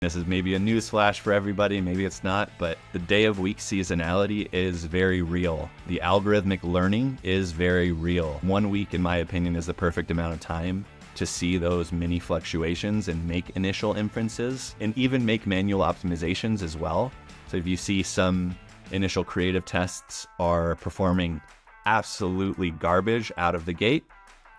This is maybe a news flash for everybody, maybe it's not, but the day of week seasonality is very real. The algorithmic learning is very real. 1 week, in my opinion, is the perfect amount of time to see those mini fluctuations and make initial inferences and even make manual optimizations as well. So if you see some initial creative tests are performing absolutely garbage out of the gate,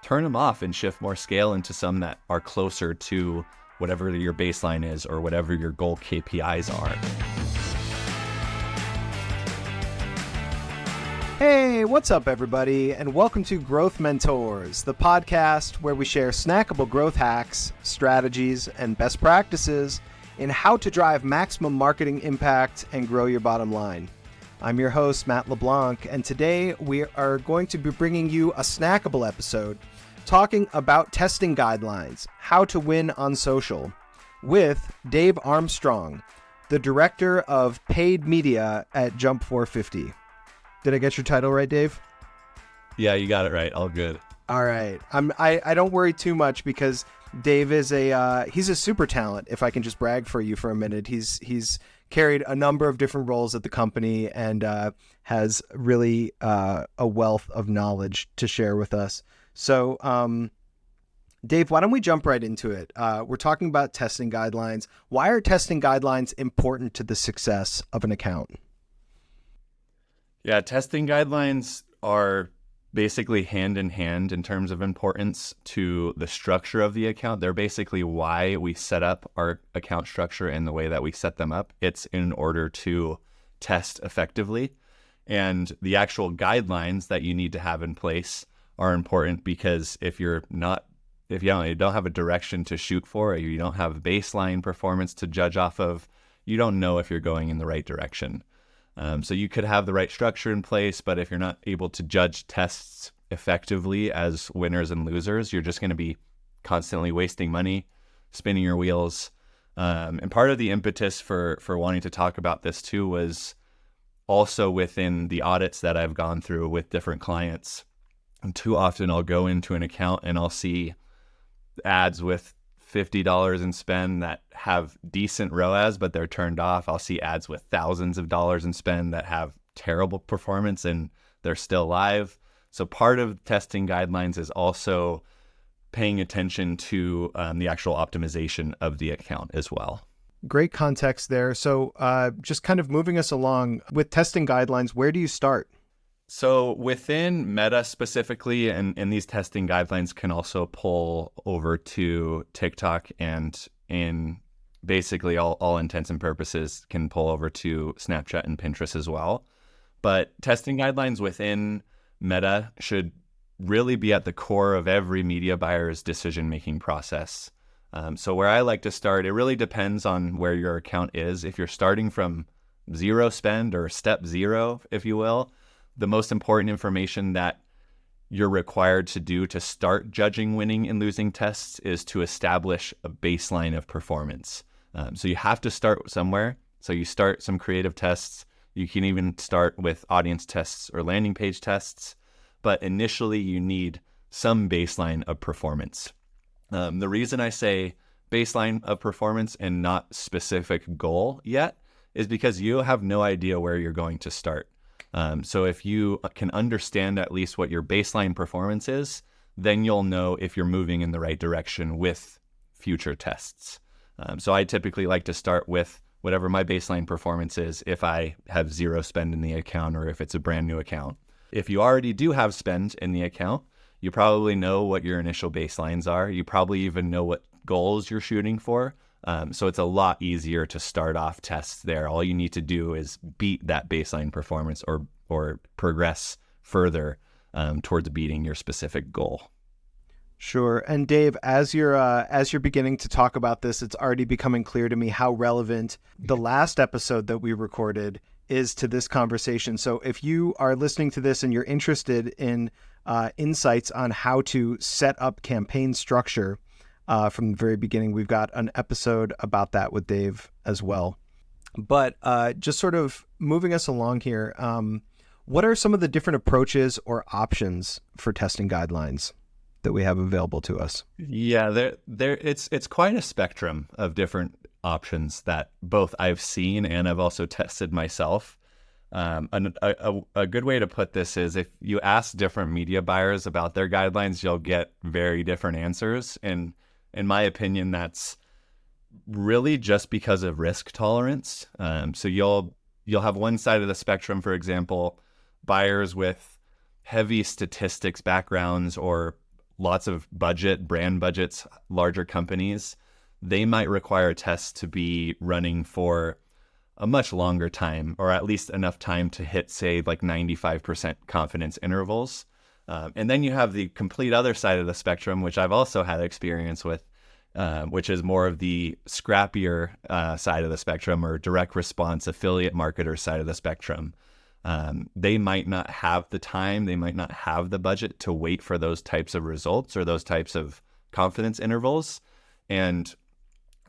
turn them off and shift more scale into some that are closer to whatever your baseline is or whatever your goal KPIs are. Hey, what's up, everybody, and welcome to Growth Mentors, the podcast where we share snackable growth hacks, strategies, and best practices in how to drive maximum marketing impact and grow your bottom line. I'm your host, Matt LeBlanc, and today we are going to be bringing you a snackable episode talking about testing guidelines, how to win on social, with Dave Armstrong, the director of paid media at Jump 450. Did I get your title right, Dave? Yeah, you got it right. All good. All right. I don't worry too much because Dave is he's a super talent. If I can just brag for you for a minute, he's carried a number of different roles at the company and has really a wealth of knowledge to share with us. So, Dave, why don't we jump right into it? We're talking about testing guidelines. Why are testing guidelines important to the success of an account? Yeah, testing guidelines are basically hand in hand in terms of importance to the structure of the account. They're basically why we set up our account structure in the way that we set them up. It's in order to test effectively. And the actual guidelines that you need to have in place are important because if you don't have a direction to shoot for, or you don't have baseline performance to judge off of, you don't know if you're going in the right direction. So you could have the right structure in place, but if you're not able to judge tests effectively as winners and losers, you're just going to be constantly wasting money, spinning your wheels. And part of the impetus for wanting to talk about this too was also within the audits that I've gone through with different clients. And too often I'll go into an account and I'll see ads with $50 in spend that have decent ROAS, but they're turned off. I'll see ads with thousands of dollars in spend that have terrible performance and they're still live. So part of testing guidelines is also paying attention to the actual optimization of the account as well. Great context there. So just kind of moving us along with testing guidelines, where do you start? So within Meta specifically, and these testing guidelines can also pull over to TikTok and in basically all intents and purposes can pull over to Snapchat and Pinterest as well. But testing guidelines within Meta should really be at the core of every media buyer's decision-making process. So where I like to start, it really depends on where your account is. If you're starting from zero spend or step zero, if you will, the most important information that you're required to do to start judging winning and losing tests is to establish a baseline of performance. So you have to start somewhere. So you start some creative tests. You can even start with audience tests or landing page tests. But initially, you need some baseline of performance. The reason I say baseline of performance and not specific goal yet is because you have no idea where you're going to start. So if you can understand at least what your baseline performance is, then you'll know if you're moving in the right direction with future tests. So I typically like to start with whatever my baseline performance is if I have zero spend in the account or if it's a brand new account. If you already do have spend in the account, you probably know what your initial baselines are. You probably even know what goals you're shooting for. So it's a lot easier to start off tests there. All you need to do is beat that baseline performance or progress further towards beating your specific goal. Sure. And Dave, as you're beginning to talk about this, it's already becoming clear to me how relevant the last episode that we recorded is to this conversation. So if you are listening to this and you're interested in insights on how to set up campaign structure, from the very beginning, we've got an episode about that with Dave as well. But just sort of moving us along here, what are some of the different approaches or options for testing guidelines that we have available to us? Yeah, it's quite a spectrum of different options that both I've seen and I've also tested myself. A good way to put this is if you ask different media buyers about their guidelines, you'll get very different answers. And in my opinion, that's really just because of risk tolerance. So you'll have one side of the spectrum, for example, buyers with heavy statistics backgrounds or lots of brand budgets, larger companies. They might require tests to be running for a much longer time, or at least enough time to hit, say, like 95% confidence intervals. And then you have the complete other side of the spectrum, which I've also had experience with, which is more of the scrappier side of the spectrum, or direct response affiliate marketer side of the spectrum. They might not have the time, they might not have the budget to wait for those types of results or those types of confidence intervals. And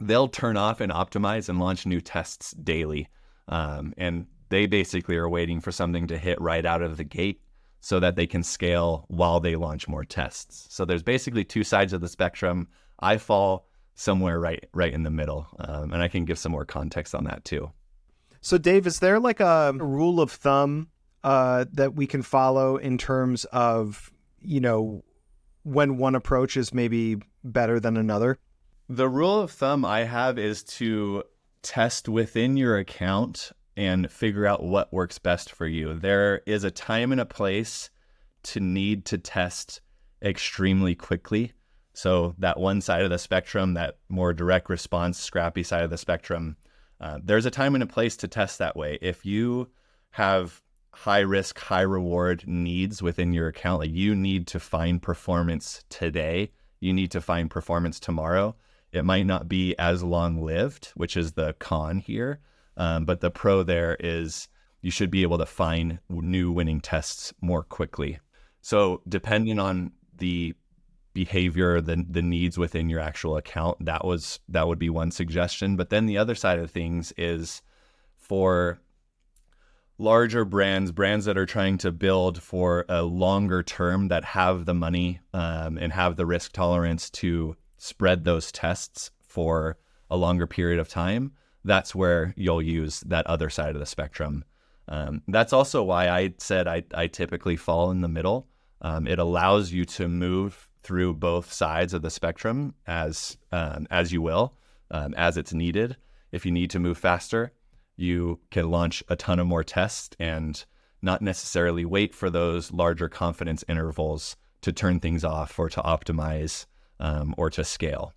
they'll turn off and optimize and launch new tests daily. And they basically are waiting for something to hit right out of the gate so that they can scale while they launch more tests. So there's basically two sides of the spectrum. I fall somewhere right in the middle. And I can give some more context on that too. So Dave, is there like a rule of thumb that we can follow in terms of, when one approach is maybe better than another? The rule of thumb I have is to test within your account and figure out what works best for you. There is a time and a place to need to test extremely quickly. So that one side of the spectrum, that more direct response, scrappy side of the spectrum, there's a time and a place to test that way. If you have high risk, high reward needs within your account, like you need to find performance today, you need to find performance tomorrow. It might not be as long lived, which is the con here. But the pro there is you should be able to find new winning tests more quickly. So depending on the behavior, the needs within your actual account, that would be one suggestion. But then the other side of things is for larger brands that are trying to build for a longer term, that have the money and have the risk tolerance to spread those tests for a longer period of time. That's where you'll use that other side of the spectrum. That's also why I said I typically fall in the middle. It allows you to move through both sides of the spectrum as you will, as it's needed. If you need to move faster, you can launch a ton of more tests and not necessarily wait for those larger confidence intervals to turn things off or to optimize or to scale.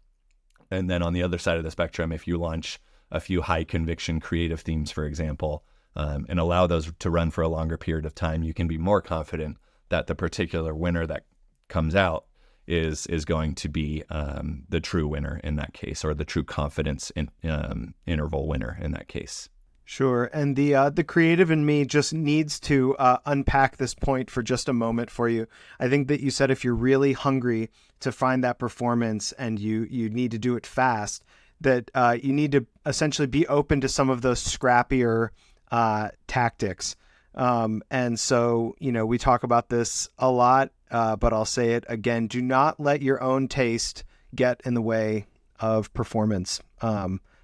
And then on the other side of the spectrum, if you launch a few high conviction creative themes, for example, and allow those to run for a longer period of time, you can be more confident that the particular winner that comes out is going to be the true winner in that case, or the true confidence interval winner in that case. Sure. And the creative in me just needs to unpack this point for just a moment for you. I think that you said if you're really hungry to find that performance and you need to do it fast, that you need to essentially be open to some of those scrappier tactics. And so, we talk about this a lot, but I'll say it again. Do not let your own taste get in the way of performance.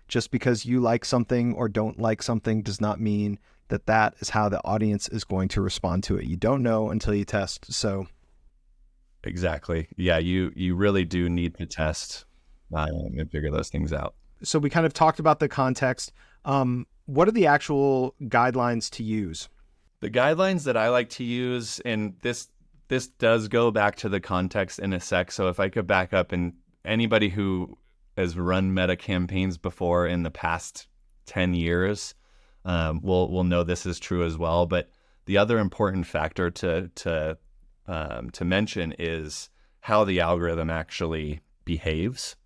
Just because you like something or don't like something does not mean that is how the audience is going to respond to it. You don't know until you test. So exactly. Yeah, you really do need to test and figure those things out. So we kind of talked about the context. What are the actual guidelines to use? The guidelines that I like to use, and this does go back to the context in a sec. So if I could back up, and anybody who has run meta campaigns before in the past 10 years will know this is true as well. But the other important factor to mention is how the algorithm actually behaves.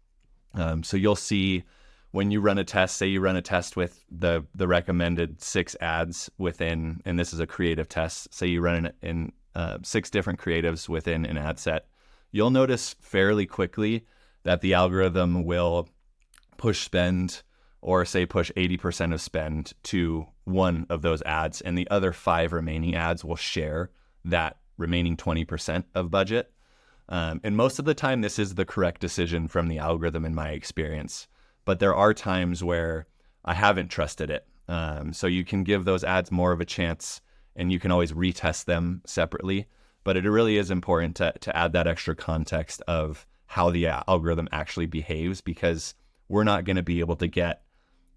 So you'll see when you run a test, say you run a test with the recommended 6 ads within, and this is a creative test, say you run it in 6 different creatives within an ad set, you'll notice fairly quickly that the algorithm will push spend, or say push 80% of spend to one of those ads, and the other 5 remaining ads will share that remaining 20% of budget. And most of the time, this is the correct decision from the algorithm in my experience. but there are times where I haven't trusted it. So you can give those ads more of a chance, and you can always retest them separately. But it really is important to add that extra context of how the algorithm actually behaves, because we're not going to be able to get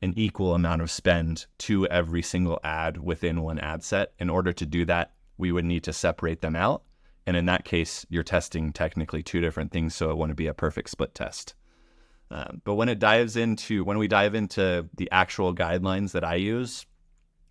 an equal amount of spend to every single ad within one ad set. In order to do that, we would need to separate them out. And in that case, you're testing technically two different things, so it wouldn't be a perfect split test. But when we dive into the actual guidelines that I use,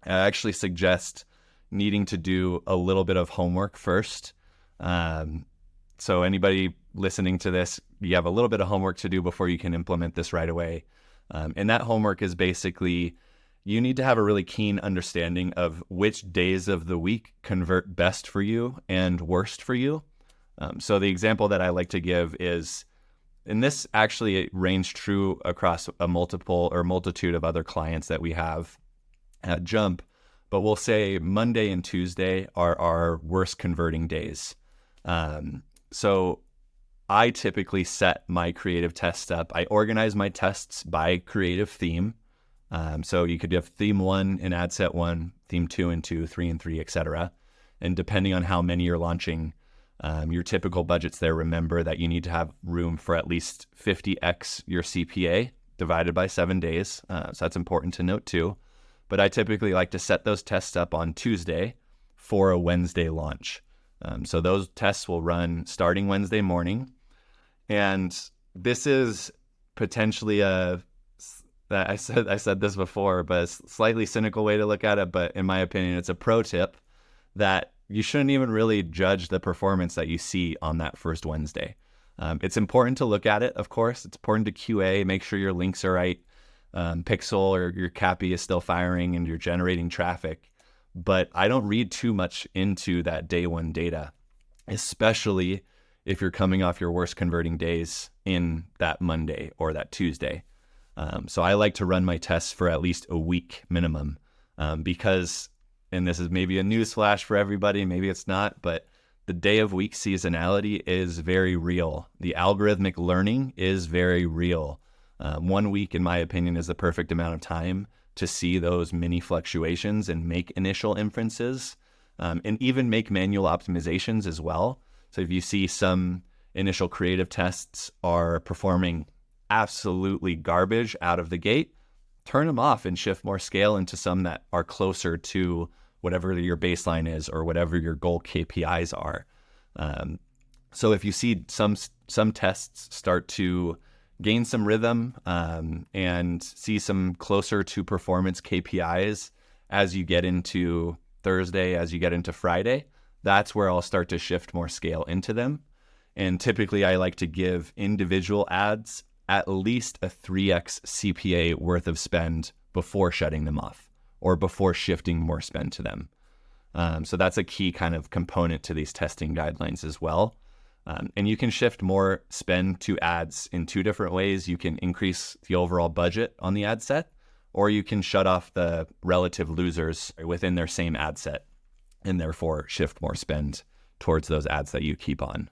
I actually suggest needing to do a little bit of homework first. So anybody listening to this, you have a little bit of homework to do before you can implement this right away. And that homework is basically, you need to have a really keen understanding of which days of the week convert best for you and worst for you. So the example that I like to give is, and this actually reigns true across a multitude of other clients that we have at Jump, but we'll say Monday and Tuesday are our worst converting days. So I typically set my creative tests up. I organize my tests by creative theme. So you could have theme 1 in ad set 1, theme 2 and 2, 3 and 3, etc. And depending on how many you're launching, your typical budgets there, remember that you need to have room for at least 50x your CPA divided by 7 days. So that's important to note too. But I typically like to set those tests up on Tuesday for a Wednesday launch. So those tests will run starting Wednesday morning. And this is potentially I said this before, but a slightly cynical way to look at it. But in my opinion, it's a pro tip that you shouldn't even really judge the performance that you see on that first Wednesday. It's important to look at it, of course. It's important to QA, make sure your links are right, Pixel or your CAPI is still firing and you're generating traffic. But I don't read too much into that day one data, especially if you're coming off your worst converting days in that Monday or that Tuesday. So I like to run my tests for at least a week minimum, because, and this is maybe a news flash for everybody, maybe it's not, but the day of week seasonality is very real. The algorithmic learning is very real. 1 week, in my opinion, is the perfect amount of time to see those mini fluctuations and make initial inferences, and even make manual optimizations as well. So if you see some initial creative tests are performing absolutely garbage out of the gate, turn them off and shift more scale into some that are closer to whatever your baseline is or whatever your goal KPIs are. So if you see some tests start to gain some rhythm and see some closer to performance KPIs as you get into Thursday, as you get into Friday, that's where I'll start to shift more scale into them. And typically I like to give individual ads at least a 3x CPA worth of spend before shutting them off or before shifting more spend to them. So that's a key kind of component to these testing guidelines as well. And you can shift more spend to ads in two different ways. You can increase the overall budget on the ad set, or you can shut off the relative losers within their same ad set and therefore shift more spend towards those ads that you keep on.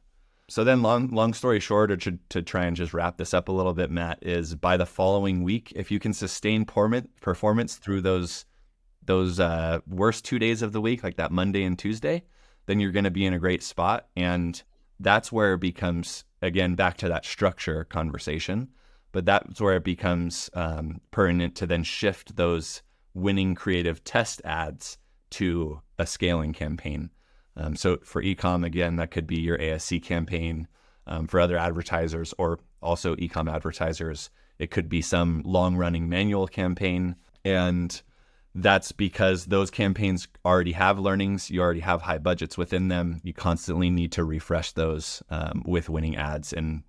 So then long story short, or to try and just wrap this up a little bit, Matt, is by the following week, if you can sustain performance through those worst 2 days of the week, like that Monday and Tuesday, then you're going to be in a great spot. And that's where it becomes, again, back to that structure conversation, but that's where it becomes pertinent to then shift those winning creative test ads to a scaling campaign. So for e-com, again, that could be your ASC campaign. For other advertisers or also e-com advertisers, it could be some long-running manual campaign. And that's because those campaigns already have learnings. You already have high budgets within them. You constantly need to refresh those with winning ads and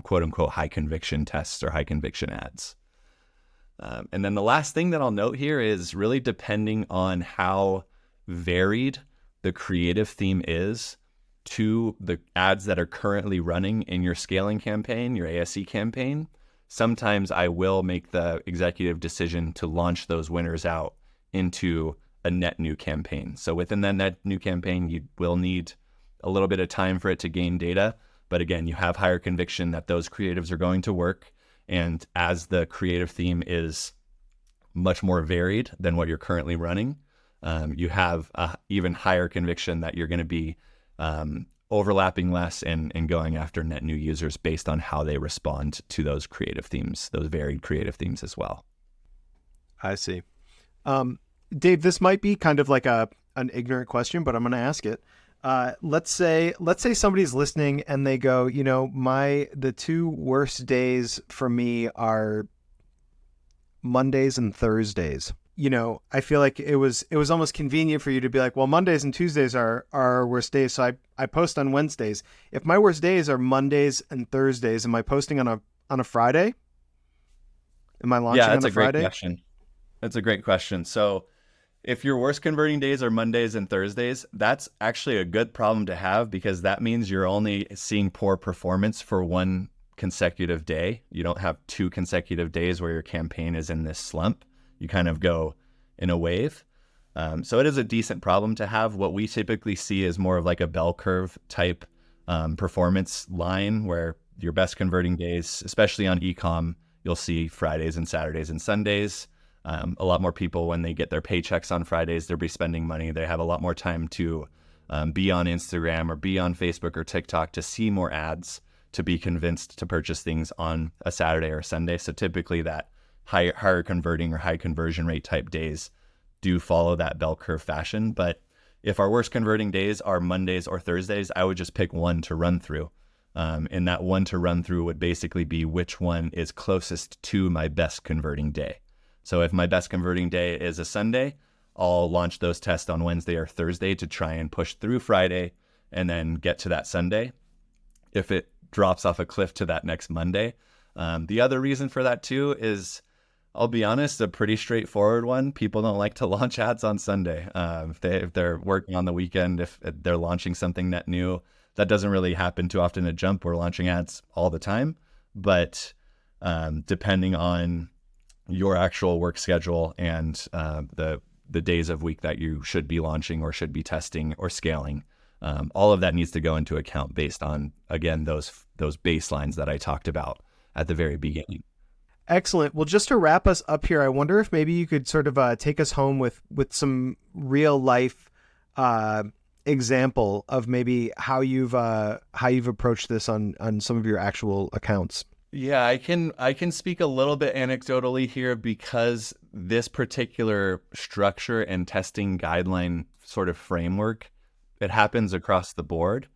quote-unquote high conviction tests or high conviction ads. And then the last thing that I'll note here is really depending on how varied the creative theme is to the ads that are currently running in your scaling campaign, your ASC campaign, sometimes I will make the executive decision to launch those winners out into a net new campaign. So within that net new campaign, you will need a little bit of time for it to gain data. But again, you have higher conviction that those creatives are going to work, And as the creative theme is much more varied than what you're currently running, you have a even higher conviction that you're going to be overlapping less and going after net new users based on how they respond to those creative themes, those varied creative themes as well. I see. Dave, this might be kind of like an ignorant question, but I'm going to ask it. Let's say somebody's listening and they go, the two worst days for me are Mondays and Thursdays. I feel like it was almost convenient for you to be like, well, Mondays and Tuesdays are our worst days, so I post on Wednesdays. If my worst days are Mondays and Thursdays, am I posting on a Friday? Am I launching on a Friday? Great question. That's a great question. So if your worst converting days are Mondays and Thursdays, that's actually a good problem to have, because that means you're only seeing poor performance for one consecutive day. You don't have 2 consecutive days where your campaign is in this slump. You kind of go in a wave. So it is a decent problem to have. What we typically see is more of like a bell curve type performance line, where your best converting days, especially on e-com, you'll see Fridays and Saturdays and Sundays. A lot more people, when they get their paychecks on Fridays, they'll be spending money. They have a lot more time to be on Instagram or be on Facebook or TikTok to see more ads, to be convinced to purchase things on a Saturday or Sunday. So typically that higher converting or high conversion rate type days do follow that bell curve fashion. But if our worst converting days are Mondays or Thursdays, I would just pick one to run through. And that one to run through would basically be which one is closest to my best converting day. So if my best converting day is a Sunday, I'll launch those tests on Wednesday or Thursday to try and push through Friday and then get to that Sunday. If it drops off a cliff to that next Monday. The other reason for that too is, I'll be honest, a pretty straightforward one. People don't like to launch ads on Sunday. If they're working on the weekend, if they're launching something net new, that doesn't really happen too often at Jump. We're launching ads all the time, but depending on your actual work schedule and the days of week that you should be launching or should be testing or scaling, all of that needs to go into account based on, again, those baselines that I talked about at the very beginning. Excellent. Well, just to wrap us up here, I wonder if maybe you could sort of take us home with some real life example of maybe how you've approached this on some of your actual accounts. Yeah, I can speak a little bit anecdotally here, because this particular structure and testing guideline sort of framework, it happens across the board.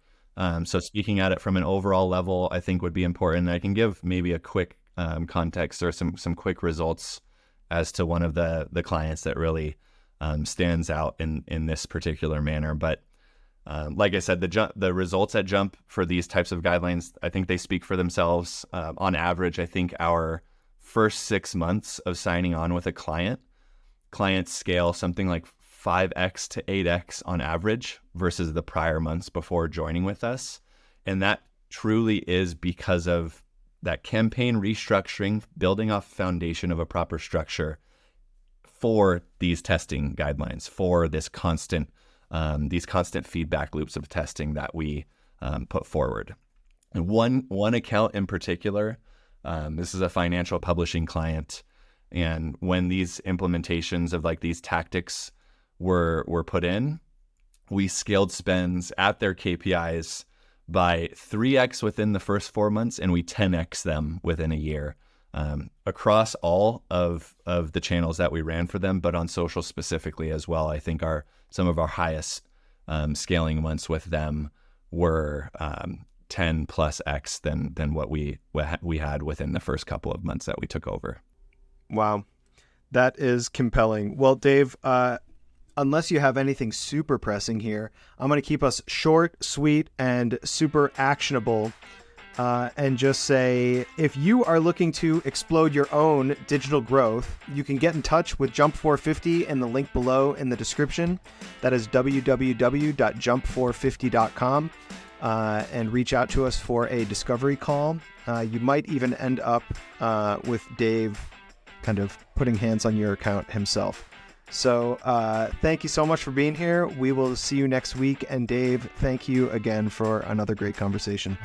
So speaking at it from an overall level, I think would be important. I can give maybe a quick context or some quick results as to one of the clients that really stands out in this particular manner. But like I said, the results at Jump for these types of guidelines, I think they speak for themselves. On average, I think our first 6 months of signing on with a clients scale something like 5x to 8x on average versus the prior months before joining with us. And that truly is because of that campaign restructuring, building off foundation of a proper structure for these testing guidelines, for this these constant feedback loops of testing that we put forward. And one account in particular, this is a financial publishing client, and when these implementations of like these tactics were put in, we scaled spends at their KPIs by 3x within the first 4 months, and we 10x them within a year, across all of the channels that we ran for them, but on social specifically as well. I think some of our highest scaling months with them were 10 plus X than what we had within the first couple of months that we took over. Wow. That is compelling. Well, Dave, unless you have anything super pressing here, I'm going to keep us short, sweet, and super actionable. And just say, if you are looking to explode your own digital growth, you can get in touch with Jump 450 in the link below in the description. That is www.jump450.com, and reach out to us for a discovery call. You might even end up with Dave kind of putting hands on your account himself. So thank you so much for being here. We will see you next week. And Dave, thank you again for another great conversation.